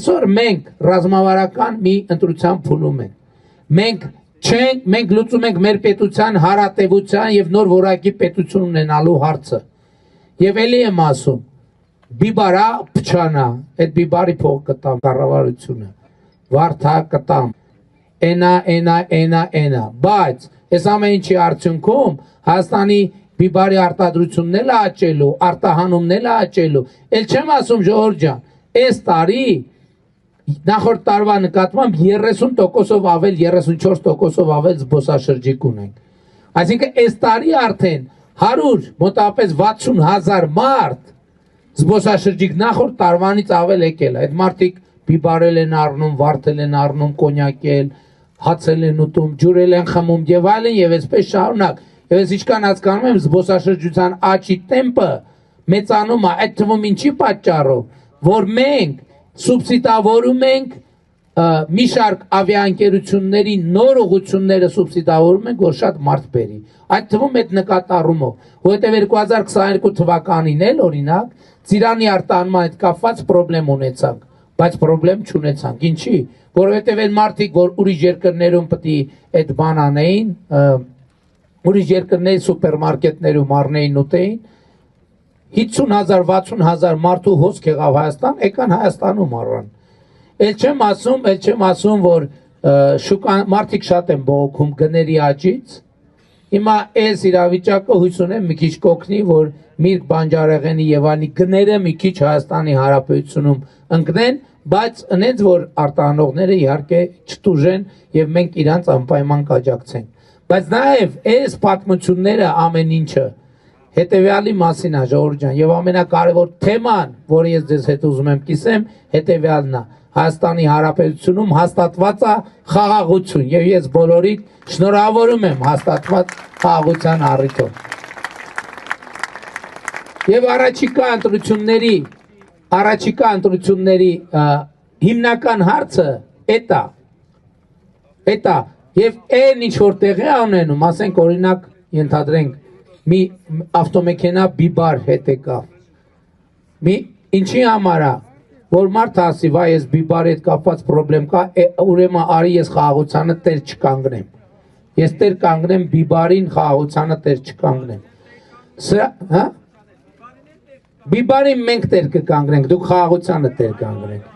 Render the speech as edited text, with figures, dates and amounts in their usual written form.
Այսօր մենք ռազմավարական մի ընտրության փուլում ենք։ Մենք լուծում ենք մեր պետության հարատևության եւ նոր որակի պետություն ունենալու հարցը։ Եվ ելի եմ ասում, բիբարա փչանա, այդ բիբարի փող կտամ կառավարությունը, վարդա կտամ, էնա, բայց այս ամեն ինչի արդյունքում Հայաստանի բիբարի արտադրությունն էլ աճելու, արտահանումն էլ աճելու։ Էլ չեմ ասում ժողովուրդ ջան, այս տարի նախորդ տարվա նկատմամբ 30%-ով ավել, 34%-ով ավել զբոսաշրջիկ ունենք։ Այսինքն այս տարի արդեն 100, մոտավորապես 60,000 մարդ զբոսաշրջիկ նախորդ տարվանից ավել եկել։ Այդ մարդիկ բիբարել են առնում, վարդել են առնում, կոնյակել, հացել են ուտում, ջուրել են խմում եւ այլն եւ այսպես շարունակ։ Եվ ես ինչքան հասկանում եմ, զբոսաշրջության աճի տեմպը մեծանում է, այդ թվում ինչի պատճառով, որ մենք սուբսիդավորում ենք մի շարք ավիաընկերությունների նոր ուղղությունները սուբսիդավորում ենք, որ շատ մարդ բերի։ Այդ թվում այդ նկատառումով, որովհետև 2022 թվականին էլ օրինակ ծիրանի արտահանման հետ կապված խնդրեմ ունեցանք, բայց խնդրեմ չունեցանք։ Ինչի՞, որովհետև այն մարդիկ, որ ուրիշ երկրներում պետք է այդ բան անեին, ուրիշ երկրների սուպերմարկետներում առնեին ուտեին, 50,000, 60,000 մարդու հոսք եղավ Հայաստան, եկան Հայաստանում առան։ Էլ չեմ ասում, որ մարդիկ շատ են բողոքում գների աճից։ Հիմա այս իրավիճակը հույս ունեմ մի քիչ կօգնի, որ Միրգ Բանջարեղենի եւ այլնի գները մի քիչ Հայաստանի Հանրապետությունում ընկնեն, բայց ընենց որ արտահանողները իհարկե չտուժեն եւ մենք իրանց անպայման կաջակցենք։ Բայց նաեւ այս պատմությունները ամեն ինչը հետևյալի մասին է ժողովուրդ ջան եւ ամենակարևոր թեման, որը ես ձեզ հետ ուզում եմ կիսեմ, հետևյալն է։ Հայաստանի Հանրապետությունում հաստատված է խաղաղություն եւ ես բոլորիդ շնորհավորում եմ հաստատված խաղաղության առիթով։ Եվ առաջիկա ընտրությունների հիմնական հարցը էտա եւ այն ինչ որ տեղի ունենում, ասենք օրինակ ենթադրենք մի ավտոմեքենա բիբար հետ եկավ։ Մի ինչի համար է, որ մարդը ասի, վայ ես բիբարի հետ կապված խնդրեմ կա, ուրեմն արի ես խաղաղությանը տեր չկանգնեմ։ Ես տեր կանգնեմ բիբարին, խաղաղությանը տեր չկանգնեմ։ Սա, հա? Բիբարին մենք տեր կկանգնենք, դուք խաղաղությանը տեր կանգնենք։